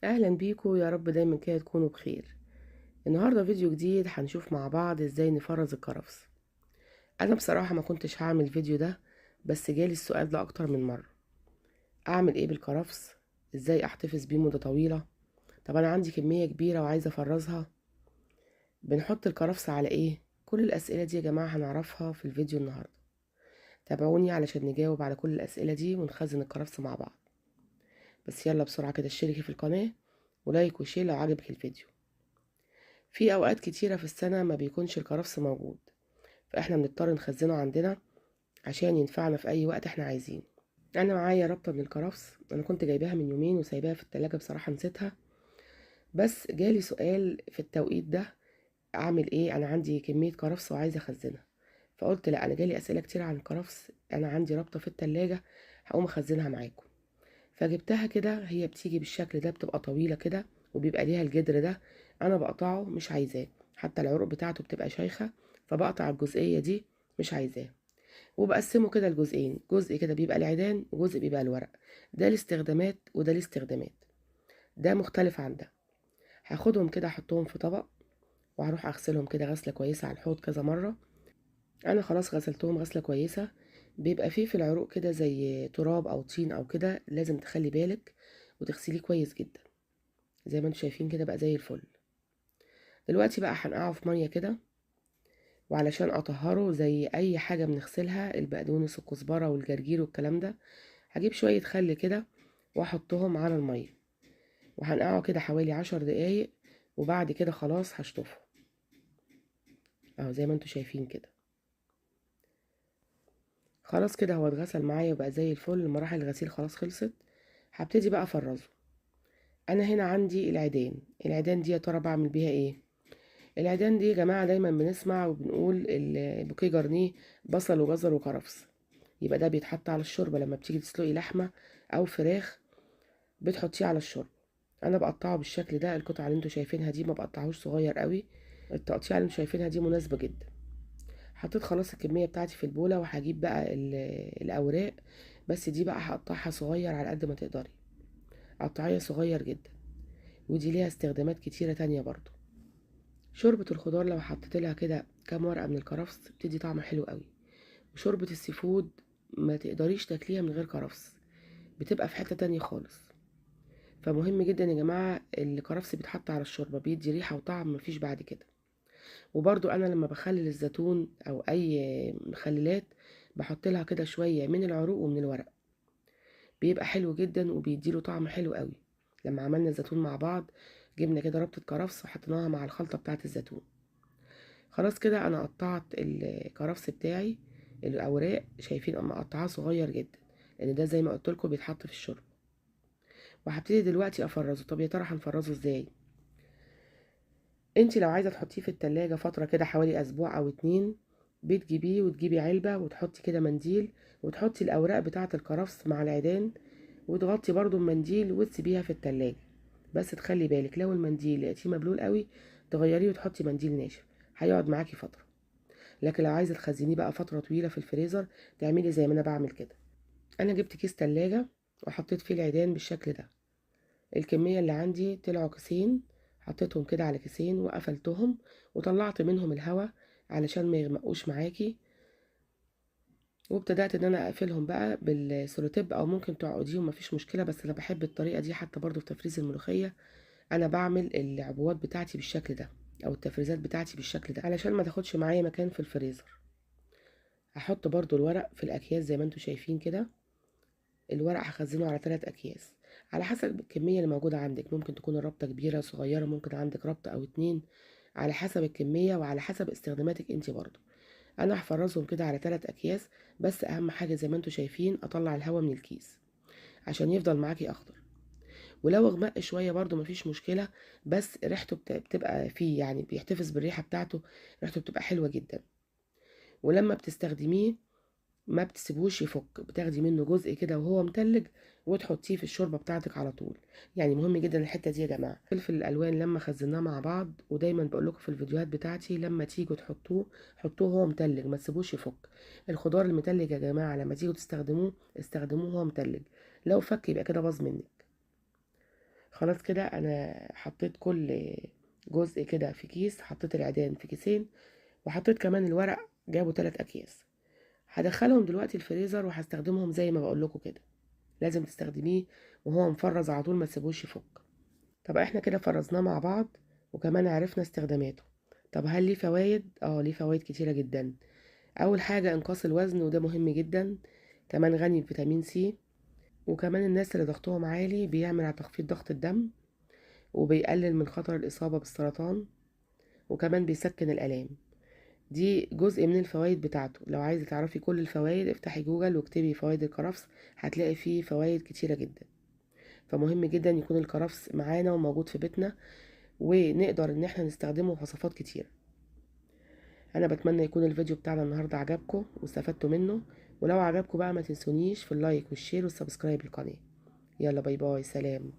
اهلا بيكم، يا رب دايما كده تكونوا بخير. النهارده فيديو جديد هنشوف مع بعض ازاي نفرز الكرفس. انا بصراحه ما كنتش هعمل الفيديو ده، بس جالي السؤال ده اكتر من مره. اعمل ايه بالكرفس؟ ازاي احتفظ بيه مده طويله؟ طب انا عندي كميه كبيره وعايزه افرزها. بنحط الكرفس على ايه؟ كل الاسئله دي يا جماعه هنعرفها في الفيديو النهارده. تابعوني علشان نجاوب على كل الاسئله دي ونخزن الكرفس مع بعض. بس يلا بسرعه كده اشتركي في القناه ولايك وشير لو عجبك الفيديو. في اوقات كتيره في السنه ما بيكونش الكرفس موجود، فاحنا بنضطر نخزنه عندنا عشان ينفعنا في اي وقت احنا عايزينه. انا معايا ربطه من الكرفس، انا كنت جايباها من يومين وسايباها في التلاجة، بصراحه نسيتها. بس جالي سؤال في التوقيت ده، اعمل ايه؟ انا عندي كميه كرفس وعايزه اخزنها. فقلت لا، انا جالي اسئله كتير عن الكرفس، انا عندي ربطه في التلاجة هقوم اخزنها معاكم. فجبتها كده، هي بتيجي بالشكل ده، بتبقى طويله كده وبيبقى ليها الجدر ده. انا بقطعه مش عايزاه، حتى العروق بتاعته بتبقى شايخه، فبقطع الجزئيه دي، مش عايزاه. وبقسمه كده لجزئين، جزء كده بيبقى العيدان وجزء بيبقى الورق. ده الاستخدامات وده الاستخدامات، ده مختلف عن ده. هاخدهم كده احطهم في طبق، وهروح اغسلهم كده غسله كويسه على الحوض كذا مره. انا خلاص غسلتهم غسله كويسه. بيبقى فيه في العروق كده زي تراب او طين او كده، لازم تخلي بالك وتغسليه كويس جدا. زي ما انتم شايفين كده بقى زي الفل. دلوقتي بقى هنقعه في ميه كده، وعلشان اطهره زي اي حاجه بنغسلها، البقدونس والكزبره والجرجير والكلام ده، هجيب شويه خل كده واحطهم على الميه، وهنقعه كده حوالي 10 دقايق، وبعد كده خلاص هشطفه اهو زي ما انتم شايفين كده. خلاص كده هو اتغسل معايا وبقى زي الفل، مراحل الغسيل خلاص خلصت. هبتدي بقى افرزه. انا هنا عندي العيدان دي يا ترى بعمل بيها ايه؟ العيدان دي يا جماعه دايما بنسمع وبنقول البوكيه جرنيه، بصل وجزر وكرفس، يبقى ده بيتحط على الشوربه لما بتيجي تسلقي لحمه او فراخ، بتحطيه على الشوربه. انا بقطعه بالشكل ده، القطعه اللي انتوا شايفينها دي ما بقطعهوش صغير قوي، التقطيعه اللي انتوا شايفينها دي مناسبه جدا. حطيت خلاص الكميه بتاعتي في البوله، وهجيب بقى الاوراق، بس دي بقى هقطعها صغير على قد ما تقدري، قطعيه صغير جدا. ودي ليها استخدامات كتيره تانية برضو. شوربه الخضار لو حطيت لها كده كام ورقه من الكرفس بتدي طعم حلو قوي. وشوربه السي فود ما تقدريش تاكليها من غير كرفس، بتبقى في حته تانية خالص. فمهم جدا يا جماعه، الكرفس بيتحط على الشوربه بيدي ريحه وطعم مفيش بعد كده. وبرضو انا لما بخلل الزيتون او اي مخللات، بحط لها كده شويه من العروق ومن الورق، بيبقى حلو جدا وبيديله طعم حلو قوي. لما عملنا الزيتون مع بعض، جبنا كده ربطه كرفس وحطيناها مع الخلطه بتاعه الزيتون. خلاص كده انا قطعت الكرفس بتاعي، الاوراق شايفين اما قطعها صغير جدا، لان ده زي ما قلت لكم بيتحط في الشرب. وهبتدي دلوقتي افرزه. طب يا ترى هنفرزه ازاي؟ انت لو عايزه تحطيه في التلاجة فتره كده حوالي اسبوع او اتنين، بتجيبيه وتجيبي علبه وتحطي كده منديل، وتحطي الاوراق بتاعه الكرفس مع العيدان، وتغطي برضو المنديل وتسيبيها في التلاجة. بس تخلي بالك لو المنديل لقيتيه مبلول قوي، تغيريه وتحطي منديل ناشف، هيقعد معاكي فتره. لكن لو عايزه تخزنيه بقى فتره طويله في الفريزر، تعملي زي ما انا بعمل كده. انا جبت كيس تلاجة وحطيت فيه العيدان بالشكل ده. الكميه اللي عندي طلعوا كيسين، حطيتهم كده على كيسين وقفلتهم، وطلعت منهم الهواء علشان ما يغمقوش معاكي. وابتدأت ان انا اقفلهم بقى بالسولوتيب، او ممكن تعقديهم مفيش مشكله، بس انا بحب الطريقه دي حتى برضو في تفريز الملوخيه. انا بعمل العبوات بتاعتي بالشكل ده، او التفريزات بتاعتي بالشكل ده، علشان ما تاخدش معايا مكان في الفريزر. هحط برضو الورق في الاكياس زي ما انتوا شايفين كده. الورق هخزنه على 3 اكياس، على حسب الكميه اللي موجوده عندك، ممكن تكون الربطه كبيره صغيره، ممكن عندك ربطه او اتنين، على حسب الكميه وعلى حسب استخداماتك انت برضو. انا هفرزهم كده على 3 اكياس. بس اهم حاجه زي ما انتوا شايفين اطلع الهواء من الكيس عشان يفضل معاكي اخضر. ولو اغمق شويه برضو مفيش مشكله، بس ريحته بتبقى فيه، يعني بيحتفظ بالريحه بتاعته، ريحته بتبقى حلوه جدا. ولما بتستخدميه ما بتسيبوش يفك، بتاخدي منه جزء كده وهو متلج وتحطيه في الشوربه بتاعتك على طول. يعني مهم جدا الحته دي يا جماعه. فلفل الالوان لما خزناه مع بعض، ودايما بقول لكم في الفيديوهات بتاعتي لما تيجوا تحطوه، حطوه وهو متلج، ما تسيبوش يفك. الخضار المتلج يا جماعه لما تيجوا تستخدموه، استخدموه وهو متلج، لو فك يبقى كده باظ منك. خلاص كده انا حطيت كل جزء كده في كيس، حطيت العيدان في كيسين، وحطيت كمان الورق جابوا 3 اكياس. هدخلهم دلوقتي الفريزر وهستخدمهم زي ما بقول لكم كده. لازم تستخدميه وهو مفرز على طول، ما تسيبوش يفك. طب احنا كده فرزناه مع بعض وكمان عرفنا استخداماته. طب هل ليه فوائد؟ ليه فوائد كتيرة جدا. اول حاجة انقاص الوزن، وده مهم جدا. كمان غني بفيتامين سي، وكمان الناس اللي ضغطهم عالي بيعمل على تخفيض ضغط الدم، وبيقلل من خطر الإصابة بالسرطان، وكمان بيسكن الآلام. دي جزء من الفوائد بتاعته. لو عايزة تعرفي كل الفوائد افتحي جوجل واكتبي فوائد الكرفس، هتلاقي فيه فوائد كتيرة جدا. فمهم جدا يكون الكرفس معانا وموجود في بيتنا، ونقدر ان احنا نستخدمه في وصفات كتير. انا بتمنى يكون الفيديو بتاعنا النهاردة عجبكم واستفدتوا منه، ولو عجبكم بقى ما تنسونيش في اللايك والشير والسبسكرايب للقناة. يلا باي باي، سلام.